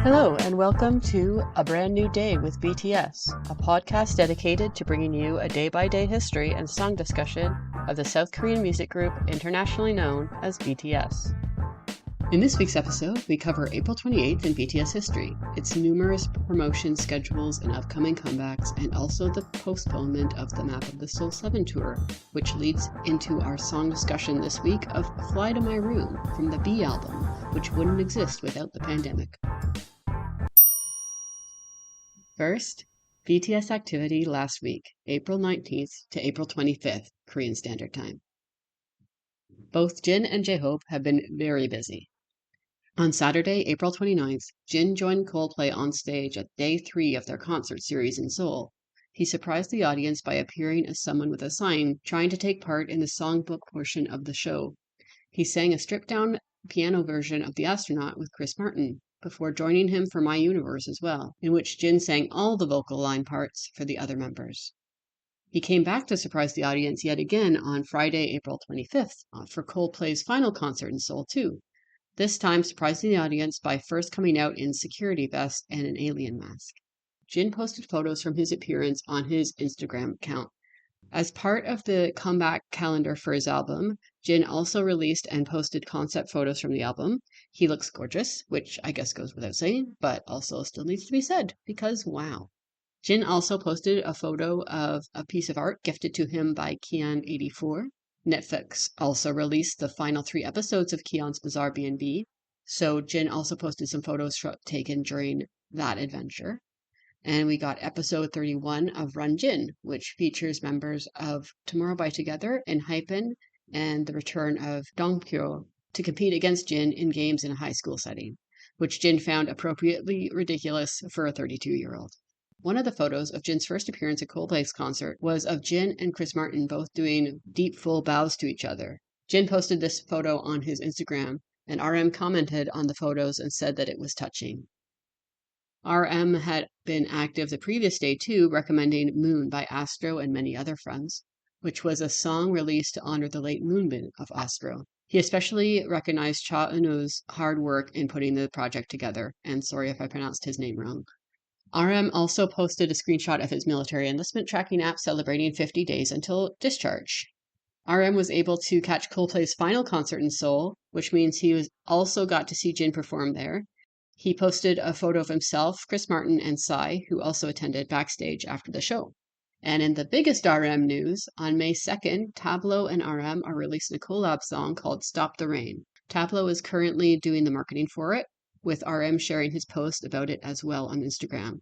Hello, and welcome to A Brand New Day with BTS, a podcast dedicated to bringing you a day-by-day history and song discussion of the South Korean music group internationally known as BTS. In this week's episode, we cover April 28th in BTS history, its numerous promotion schedules and upcoming comebacks, and also the postponement of the Map of the Soul 7 tour, which leads into our song discussion this week of Fly to My Room from the B album, which wouldn't exist without the pandemic. First, BTS activity last week, April 19th to April 25th, Korean Standard Time. Both Jin and J-Hope have been very busy. On Saturday, April 29th, Jin joined Coldplay on stage at day 3 of their concert series in Seoul. He surprised the audience by appearing as someone with a sign trying to take part in the songbook portion of the show. He sang a stripped-down piano version of The Astronaut with Chris Martin, before joining him for My Universe as well, in which Jin sang all the vocal line parts for the other members. He came back to surprise the audience yet again on Friday, April 25th, for Coldplay's final concert in Seoul too, this time surprising the audience by first coming out in security vest and an alien mask. Jin posted photos from his appearance on his Instagram account. As part of the comeback calendar for his album, Jin also released and posted concept photos from the album. He looks gorgeous, which I guess goes without saying, but also still needs to be said, because wow. Jin also posted a photo of a piece of art gifted to him by Kian84. Netflix also released the final 3 episodes of Kian's Bizarre B&B, so Jin also posted some photos taken during that adventure. And we got episode 31 of Run Jin, which features members of Tomorrow by Together and Hypen and the return of Dongpyo to compete against Jin in games in a high school setting, which Jin found appropriately ridiculous for a 32-year-old. One of the photos of Jin's first appearance at Coldplay's concert was of Jin and Chris Martin both doing deep full bows to each other. Jin posted this photo on his Instagram, and RM commented on the photos and said that it was touching. RM had been active the previous day too, recommending Moon by Astro and Many Other Friends, which was a song released to honor the late Moonbin of Astro. He especially recognized Cha Eun-woo's hard work in putting the project together, and sorry if I pronounced his name wrong. RM also posted a screenshot of his military enlistment tracking app celebrating 50 days until discharge. RM was able to catch Coldplay's final concert in Seoul, which means he also got to see Jin perform there. He posted a photo of himself, Chris Martin, and Psy, who also attended backstage after the show. And in the biggest RM news, on May 2nd, Tableau and RM are releasing a collab song called Stop the Rain. Tableau is currently doing the marketing for it, with RM sharing his post about it as well on Instagram.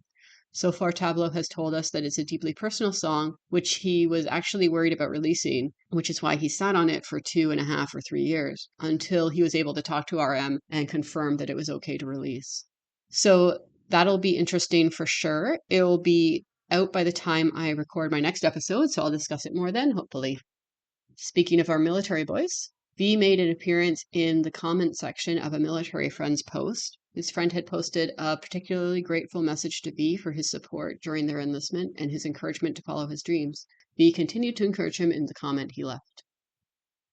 So far, Tableau has told us that it's a deeply personal song, which he was actually worried about releasing, which is why he sat on it for 2.5 or 3 years, until he was able to talk to RM and confirm that it was okay to release. So that'll be interesting for sure. It will be out by the time I record my next episode, so I'll discuss it more then, hopefully. Speaking of our military boys, V made an appearance in the comment section of a military friend's post. His friend had posted a particularly grateful message to V for his support during their enlistment and his encouragement to follow his dreams. V continued to encourage him in the comment he left.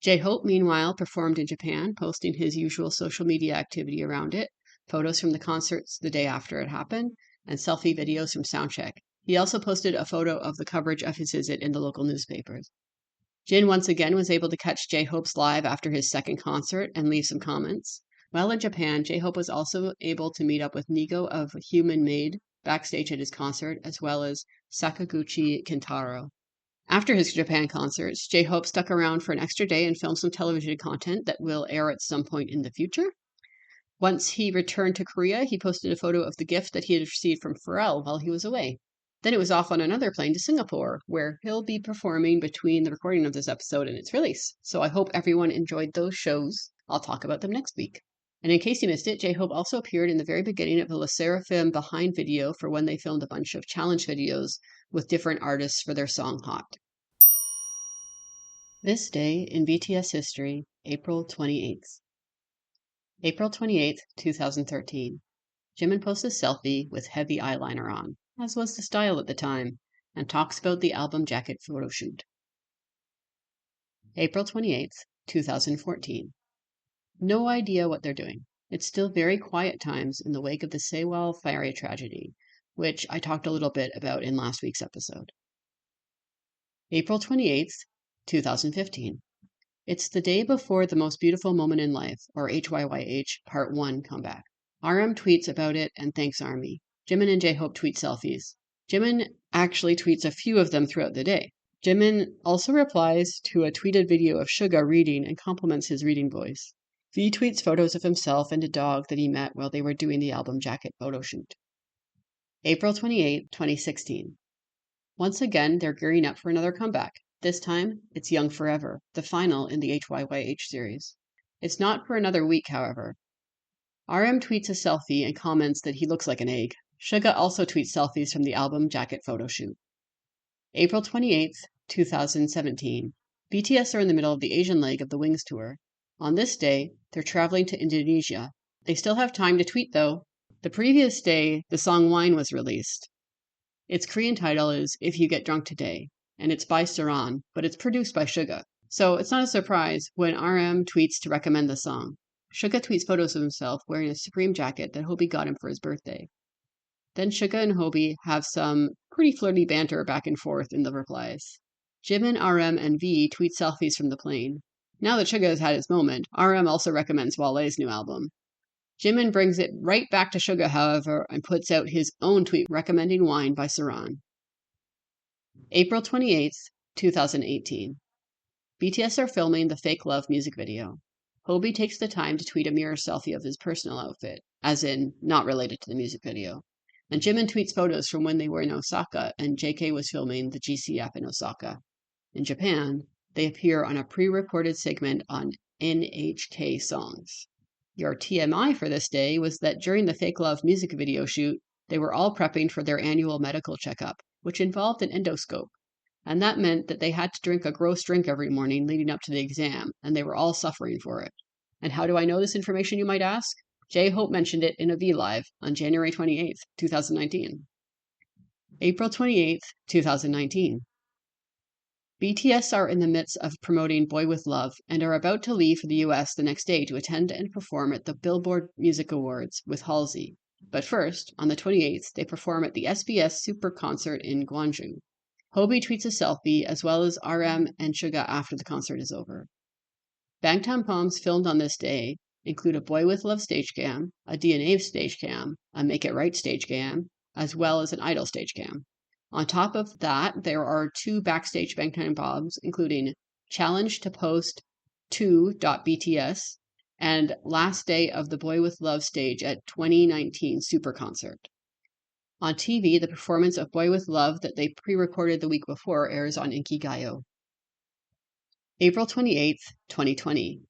J-Hope, meanwhile, performed in Japan, posting his usual social media activity around it, photos from the concerts the day after it happened, and selfie videos from soundcheck. He also posted a photo of the coverage of his visit in the local newspapers. Jin once again was able to catch J-Hope's live after his second concert and leave some comments. While in Japan, J-Hope was also able to meet up with Nigo of Human Made backstage at his concert, as well as Sakaguchi Kintaro. After his Japan concerts, J-Hope stuck around for an extra day and filmed some television content that will air at some point in the future. Once he returned to Korea, he posted a photo of the gift that he had received from Pharrell while he was away. Then it was off on another plane to Singapore, where he'll be performing between the recording of this episode and its release. So I hope everyone enjoyed those shows. I'll talk about them next week. And in case you missed it, J-Hope also appeared in the very beginning of the Le Sserafim Behind video for when they filmed a bunch of challenge videos with different artists for their song Hot. This day in BTS history, April 28th. April 28th, 2013. Jimin posts a selfie with heavy eyeliner on, as was the style at the time, and talks about the album jacket photo shoot. April 28th, 2014. No idea what they're doing. It's still very quiet times in the wake of the Sewell fire tragedy, which I talked a little bit about in last week's episode. April 28th, 2015. It's the day before the Most Beautiful Moment in Life, or HYYH Part 1 comeback. RM tweets about it and thanks ARMY. Jimin and J-Hope tweet selfies. Jimin actually tweets a few of them throughout the day. Jimin also replies to a tweeted video of Suga reading and compliments his reading voice. V tweets photos of himself and a dog that he met while they were doing the album jacket photo shoot. April 28, 2016. Once again, they're gearing up for another comeback. This time, it's Young Forever, the final in the HYYH series. It's not for another week, however. RM tweets a selfie and comments that he looks like an egg. Suga also tweets selfies from the album jacket photo shoot. April 28th, 2017. BTS are in the middle of the Asian leg of the Wings tour. On this day, they're traveling to Indonesia. They still have time to tweet, though. The previous day, the song Wine was released. Its Korean title is If You Get Drunk Today, and it's by Saran, but it's produced by Suga. So it's not a surprise when RM tweets to recommend the song. Suga tweets photos of himself wearing a Supreme jacket that Hobie got him for his birthday. Then Suga and Hobie have some pretty flirty banter back and forth in the replies. Jimin, RM, and V tweet selfies from the plane. Now that Suga has had his moment, RM also recommends Wale's new album. Jimin brings it right back to Suga, however, and puts out his own tweet recommending Wine by Saran. April 28th, 2018. BTS are filming the Fake Love music video. Hobie takes the time to tweet a mirror selfie of his personal outfit, as in not related to the music video. And Jimin tweets photos from when they were in Osaka and JK was filming the GCF in Osaka. In Japan, they appear on a pre-recorded segment on NHK Songs. Your TMI for this day was that during the Fake Love music video shoot, they were all prepping for their annual medical checkup, which involved an endoscope. And that meant that they had to drink a gross drink every morning leading up to the exam, and they were all suffering for it. And how do I know this information, you might ask? J-Hope mentioned it in a V-Live on January 28th, 2019. April 28th, 2019. BTS are in the midst of promoting Boy With Love and are about to leave for the US the next day to attend and perform at the Billboard Music Awards with Halsey. But first, on the 28th, they perform at the SBS Super Concert in Gwangju. Hobie tweets a selfie as well as RM and Suga after the concert is over. Bangtan poems filmed on this day include a Boy With Love stage cam, a DNA stage cam, a Make It Right stage cam, as well as an Idol stage cam. On top of that, there are two backstage Bangtan bombs, including Challenge to Post 2.bts and Last Day of the Boy With Love stage at 2019 Super Concert. On TV, the performance of Boy With Love that they pre-recorded the week before airs on Inkigayo. April 28th, 2020.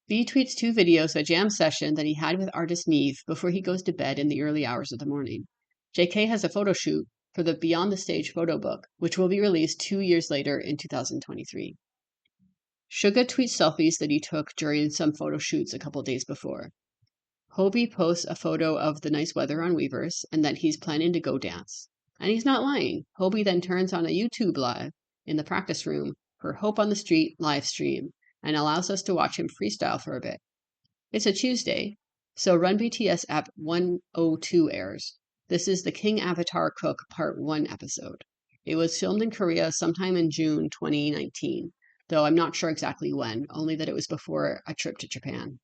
V tweets two videos of a jam session that he had with artist Neve before he goes to bed in the early hours of the morning. JK has a photo shoot for the Beyond the Stage photo book, which will be released 2 years later in 2023. Suga tweets selfies that he took during some photo shoots a couple days before. Hobie posts a photo of the nice weather on Weverse and that he's planning to go dance. And he's not lying. Hobie then turns on a YouTube live in the practice room for Hope on the Street live stream and allows us to watch him freestyle for a bit. It's a Tuesday, so Run BTS app 102 airs. This is the King Avatar Cook Part 1 episode. It was filmed in Korea sometime in June 2019, though I'm not sure exactly when, only that it was before a trip to Japan.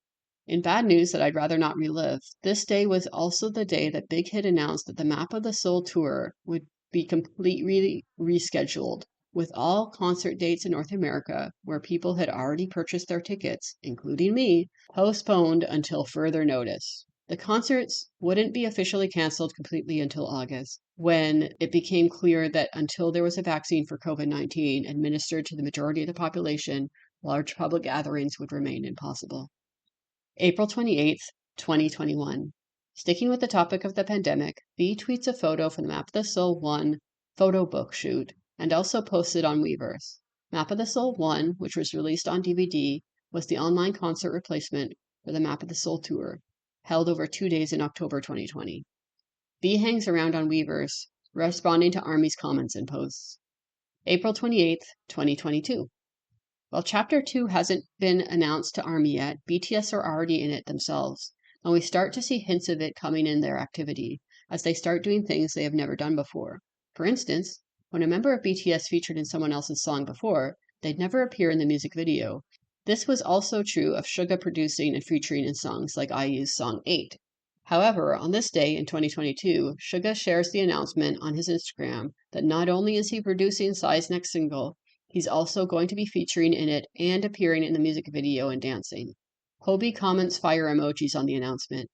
In bad news that I'd rather not relive, this day was also the day that Big Hit announced that the Map of the Soul tour would be completely rescheduled, with all concert dates in North America, where people had already purchased their tickets, including me, postponed until further notice. The concerts wouldn't be officially canceled completely until August, when it became clear that until there was a vaccine for COVID-19 administered to the majority of the population, large public gatherings would remain impossible. April 28th, 2021. Sticking with the topic of the pandemic, V tweets a photo from the Map of the Soul 1 photo book shoot and also posted on Weverse. Map of the Soul 1, which was released on DVD, was the online concert replacement for the Map of the Soul tour, held over 2 days in October 2020. V hangs around on Weverse, responding to ARMY's comments and posts. April 28th, 2022. While Chapter 2 hasn't been announced to ARMY yet, BTS are already in it themselves. and we start to see hints of it coming in their activity as they start doing things they have never done before. For instance, when a member of BTS featured in someone else's song before, they'd never appear in the music video. This was also true of Suga producing and featuring in songs like IU's song 8. However, on this day in 2022, Suga shares the announcement on his Instagram that not only is he producing Psy's next single, he's also going to be featuring in it and appearing in the music video and dancing. Hobie comments fire emojis on the announcement.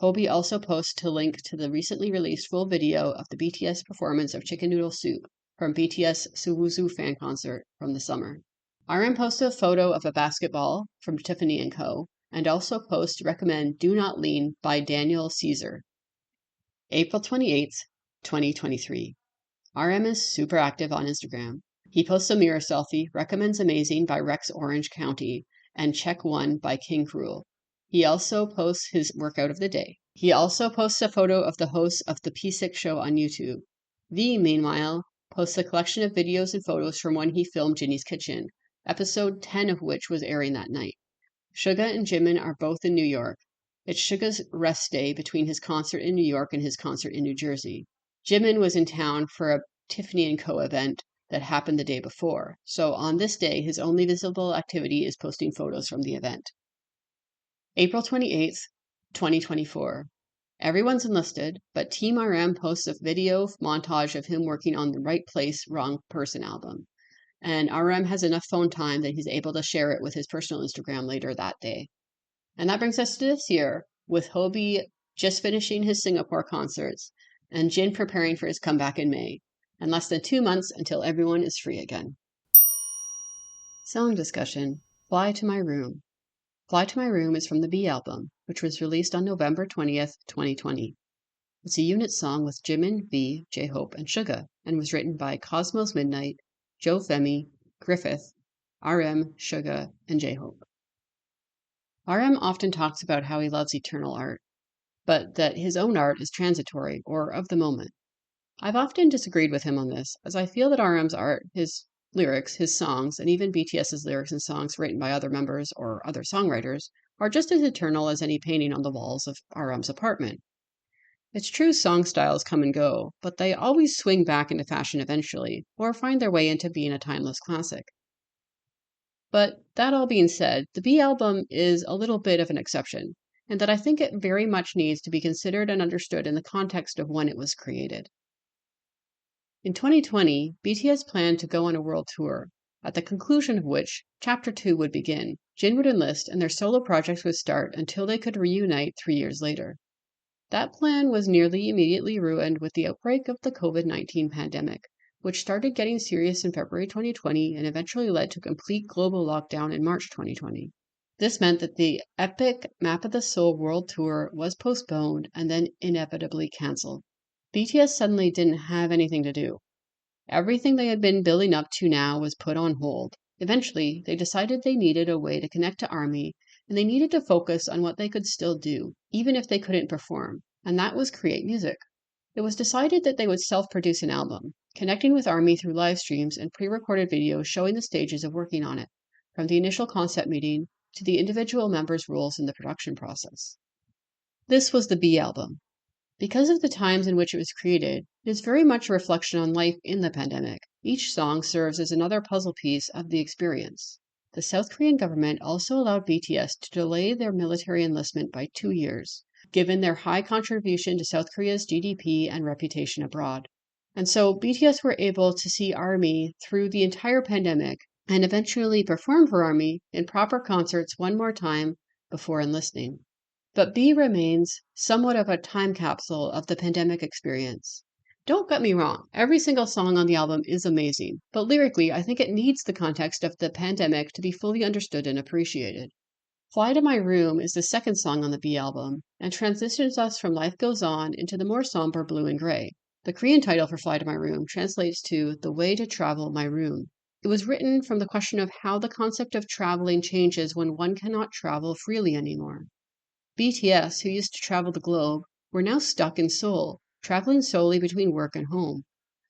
Hobie also posts a link to the recently released full video of the BTS performance of Chicken Noodle Soup from BTS Suwoozu fan concert from the summer. RM posted a photo of a basketball from Tiffany & Co. and also posts recommend Do Not Lean by Daniel Caesar. April 28th, 2023. RM is super active on Instagram. He posts a mirror selfie, recommends Amazing by Rex Orange County, and Check One by King Cruel. He also posts his workout of the day. He also posts a photo of the host of the P6 show on YouTube. V, meanwhile, posts a collection of videos and photos from when he filmed Ginny's Kitchen, episode 10 of which was airing that night. Suga and Jimin are both in New York. It's Suga's rest day between his concert in New York and his concert in New Jersey. Jimin was in town for a Tiffany & Co. event that happened the day before, so on this day his only visible activity is posting photos from the event. April 28th, 2024. Everyone's enlisted, but Team RM posts a video montage of him working on the Right Place, Wrong Person album. And RM has enough phone time that he's able to share it with his personal Instagram later that day. And that brings us to this year, with Hobie just finishing his Singapore concerts and Jin preparing for his comeback in May, and less than 2 months until everyone is free again. Song discussion. Fly to My Room. Fly to My Room is from the B album, which was released on November 20th, 2020. It's a unit song with Jimin, V, J-Hope, and Suga, and was written by Cosmos Midnight, Joe Femi, Griffith, RM, Suga, and J-Hope. RM often talks about how he loves eternal art, but that his own art is transitory or of the moment. I've often disagreed with him on this, as I feel that RM's art, his lyrics, his songs, and even BTS's lyrics and songs written by other members or other songwriters are just as eternal as any painting on the walls of RM's apartment. It's true song styles come and go, but they always swing back into fashion eventually, or find their way into being a timeless classic. But that all being said, the B album is a little bit of an exception, and that I think it very much needs to be considered and understood in the context of when it was created. In 2020, BTS planned to go on a world tour, at the conclusion of which Chapter 2 would begin. Jin would enlist and their solo projects would start until they could reunite 3 years later. That plan was nearly immediately ruined with the outbreak of the COVID-19 pandemic, which started getting serious in February 2020 and eventually led to complete global lockdown in March 2020. This meant that the epic Map of the Soul World Tour was postponed and then inevitably cancelled. BTS suddenly didn't have anything to do. Everything they had been building up to now was put on hold. Eventually, they decided they needed a way to connect to ARMY, and they needed to focus on what they could still do, even if they couldn't perform, and that was create music. It was decided that they would self-produce an album, connecting with ARMY through live streams and pre-recorded videos showing the stages of working on it, from the initial concept meeting to the individual members' roles in the production process. This was the B album. Because of the times in which it was created, it is very much a reflection on life in the pandemic. Each song serves as another puzzle piece of the experience. The South Korean government also allowed BTS to delay their military enlistment by 2 years, given their high contribution to South Korea's GDP and reputation abroad. And so BTS were able to see ARMY through the entire pandemic and eventually perform for ARMY in proper concerts one more time before enlisting. But B remains somewhat of a time capsule of the pandemic experience. Don't get me wrong, every single song on the album is amazing, but lyrically I think it needs the context of the pandemic to be fully understood and appreciated. Fly to My Room is the second song on the B album and transitions us from Life Goes On into the more somber Blue and Gray. The Korean title for Fly to My Room translates to The Way to Travel My Room. It was written from the question of how the concept of traveling changes when one cannot travel freely anymore. BTS, who used to travel the globe, were now stuck in Seoul, traveling solely between work and home.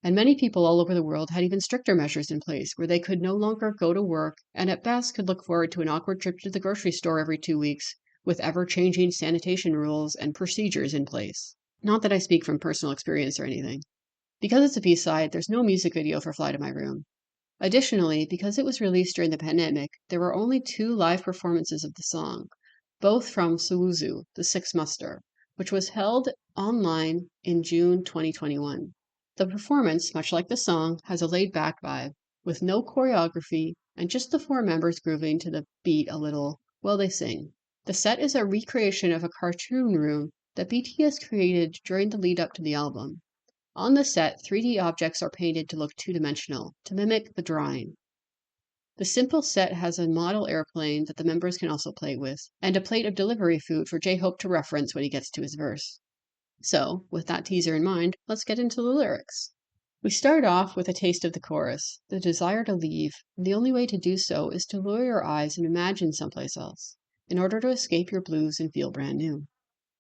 And many people all over the world had even stricter measures in place where they could no longer go to work and at best could look forward to an awkward trip to the grocery store every 2 weeks with ever-changing sanitation rules and procedures in place. Not that I speak from personal experience or anything. Because it's a B-side, there's no music video for Fly to My Room. Additionally, because it was released during the pandemic, there were only 2 live performances of the song, both from Suwuzu, the Sixth Muster, which was held online in June 2021. The performance, much like the song, has a laid-back vibe, with no choreography and just the 4 members grooving to the beat a little while they sing. The set is a recreation of a cartoon room that BTS created during the lead up to the album. On the set, 3D objects are painted to look two-dimensional, to mimic the drawing. The simple set has a model airplane that the members can also play with, and a plate of delivery food for J-Hope to reference when he gets to his verse. So, with that teaser in mind, let's get into the lyrics. We start off with a taste of the chorus, the desire to leave, and the only way to do so is to lower your eyes and imagine someplace else, in order to escape your blues and feel brand new.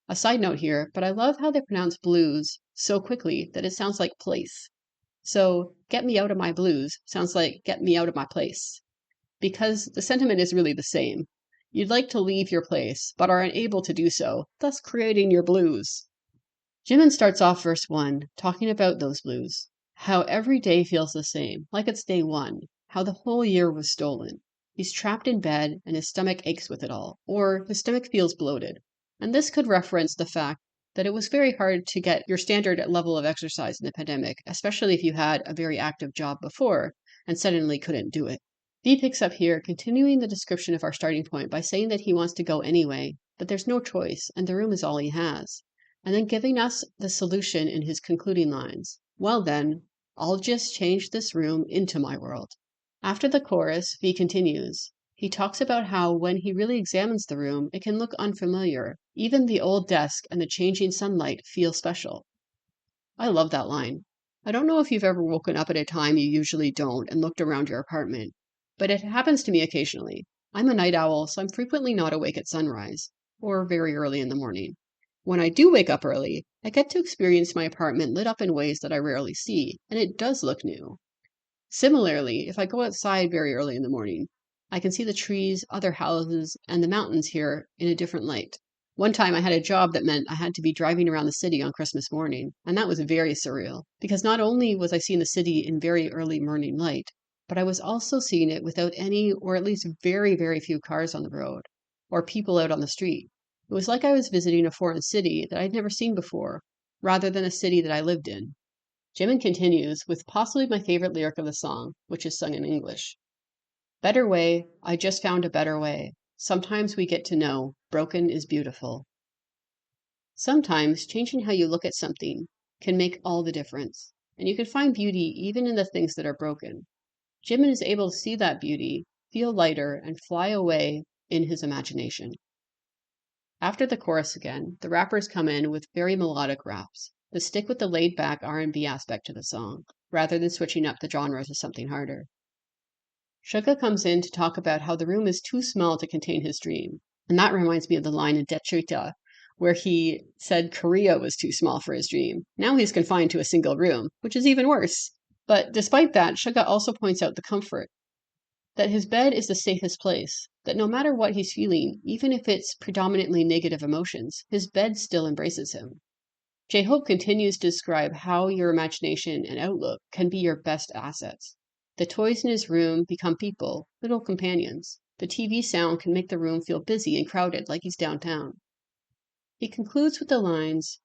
A side note here, but I love how they pronounce blues so quickly that it sounds like place. So, get me out of my blues sounds like get me out of my place. Because the sentiment is really the same. You'd like to leave your place, but are unable to do so, thus creating your blues. Jimin starts off verse 1, talking about those blues. How every day feels the same, like it's day 1. How the whole year was stolen. He's trapped in bed and his stomach aches with it all, or his stomach feels bloated. And this could reference the fact that it was very hard to get your standard level of exercise in the pandemic, especially if you had a very active job before and suddenly couldn't do it. V picks up here, continuing the description of our starting point by saying that he wants to go anyway, but there's no choice, and the room is all he has. And then giving us the solution in his concluding lines. Well then, I'll just change this room into my world. After the chorus, V continues. He talks about how when he really examines the room, it can look unfamiliar. Even the old desk and the changing sunlight feel special. I love that line. I don't know if you've ever woken up at a time you usually don't and looked around your apartment, but it happens to me occasionally. I'm a night owl, so I'm frequently not awake at sunrise, or very early in the morning. When I do wake up early, I get to experience my apartment lit up in ways that I rarely see, and it does look new. Similarly, if I go outside very early in the morning, I can see the trees, other houses, and the mountains here in a different light. One time I had a job that meant I had to be driving around the city on Christmas morning, and that was very surreal, because not only was I seeing the city in very early morning light, but I was also seeing it without any, or at least very, very few cars on the road, or people out on the street. It was like I was visiting a foreign city that I'd never seen before, rather than a city that I lived in. Jimin continues with possibly my favorite lyric of the song, which is sung in English. Better way, I just found a better way. Sometimes we get to know, broken is beautiful. Sometimes changing how you look at something can make all the difference, and you can find beauty even in the things that are broken. Jimin is able to see that beauty, feel lighter, and fly away in his imagination. After the chorus again, the rappers come in with very melodic raps that stick with the laid-back R&B aspect to the song, rather than switching up the genre to something harder. Suga comes in to talk about how the room is too small to contain his dream, and that reminds me of the line in Dechuita, where he said Korea was too small for his dream. Now he's confined to a single room, which is even worse. But despite that, Suga also points out the comfort, that his bed is the safest place, that no matter what he's feeling, even if it's predominantly negative emotions, his bed still embraces him. J-Hope continues to describe how your imagination and outlook can be your best assets. The toys in his room become people, little companions. The TV sound can make the room feel busy and crowded like he's downtown. He concludes with the lines,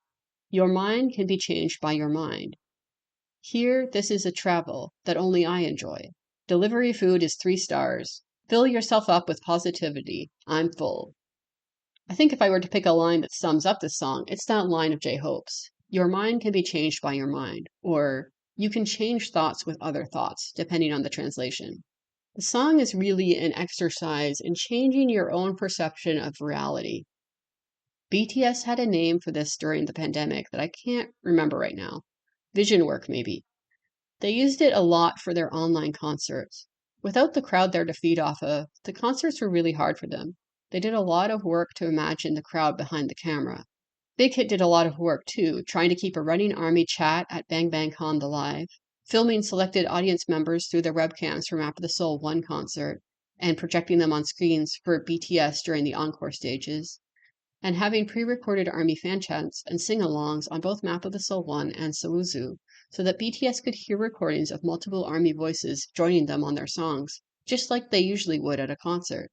your mind can be changed by your mind. Here, this is a travel that only I enjoy. Delivery food is 3 stars. Fill yourself up with positivity. I'm full. I think if I were to pick a line that sums up this song, it's that line of J-Hope's. Your mind can be changed by your mind, or you can change thoughts with other thoughts, depending on the translation. The song is really an exercise in changing your own perception of reality. BTS had a name for this during the pandemic that I can't remember right now. Vision work, maybe. They used it a lot for their online concerts. Without the crowd there to feed off of, the concerts were really hard for them. They did a lot of work to imagine the crowd behind the camera. Big Hit did a lot of work too, trying to keep a running army chat at Bang Bang Con the Live, filming selected audience members through their webcams from After the Soul 1 concert, and projecting them on screens for BTS during the encore stages, and having pre-recorded ARMY fan chants and sing-alongs on both Map of the Soul 1 and Sowuzu, so that BTS could hear recordings of multiple ARMY voices joining them on their songs, just like they usually would at a concert.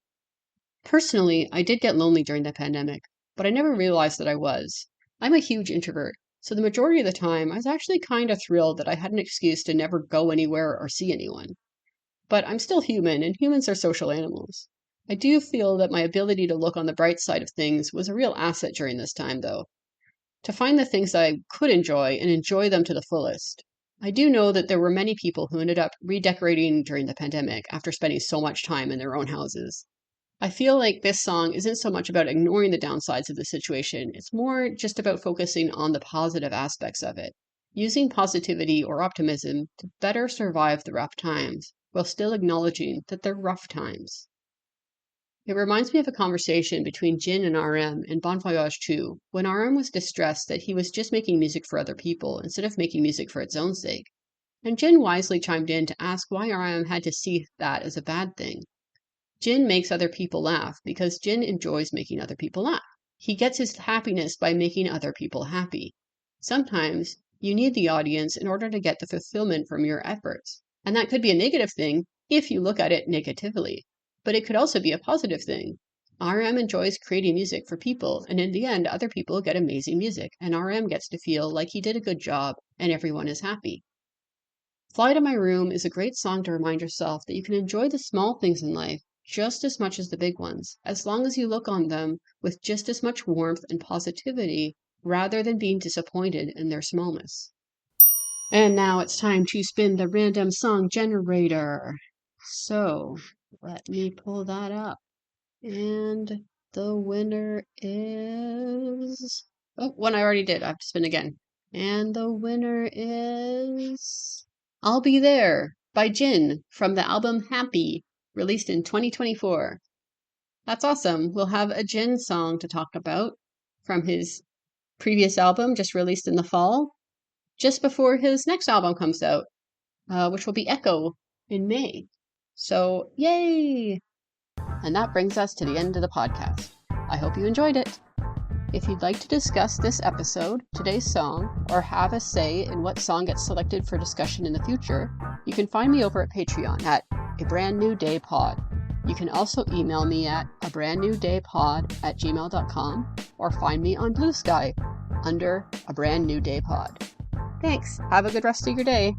Personally, I did get lonely during the pandemic, but I never realized that I was. I'm a huge introvert, so the majority of the time I was actually kind of thrilled that I had an excuse to never go anywhere or see anyone. But I'm still human, and humans are social animals. I do feel that my ability to look on the bright side of things was a real asset during this time, though, to find the things that I could enjoy and enjoy them to the fullest. I do know that there were many people who ended up redecorating during the pandemic after spending so much time in their own houses. I feel like this song isn't so much about ignoring the downsides of the situation, it's more just about focusing on the positive aspects of it, using positivity or optimism to better survive the rough times, while still acknowledging that they're rough times. It reminds me of a conversation between Jin and RM in Bon Voyage 2, when RM was distressed that he was just making music for other people instead of making music for its own sake. And Jin wisely chimed in to ask why RM had to see that as a bad thing. Jin makes other people laugh because Jin enjoys making other people laugh. He gets his happiness by making other people happy. Sometimes you need the audience in order to get the fulfillment from your efforts. And that could be a negative thing if you look at it negatively. But it could also be a positive thing. RM enjoys creating music for people, and in the end, other people get amazing music, and RM gets to feel like he did a good job and everyone is happy. Fly to My Room is a great song to remind yourself that you can enjoy the small things in life just as much as the big ones, as long as you look on them with just as much warmth and positivity rather than being disappointed in their smallness. And now it's time to spin the random song generator. So let me pull that up. And the winner is... Oh, one I already did. I have to spin again. And the winner is... I'll Be There by Jin from the album Happy, released in 2024. That's awesome. We'll have a Jin song to talk about from his previous album, just released in the fall, just before his next album comes out, which will be Echo in May. So, yay! And that brings us to the end of the podcast. I hope you enjoyed it. If you'd like to discuss this episode, today's song, or have a say in what song gets selected for discussion in the future, you can find me over at Patreon at A Brand New Day Pod. You can also email me at abrandnewdaypod@gmail.com or find me on Blue Sky under A Brand New Day Pod. Thanks. Have a good rest of your day.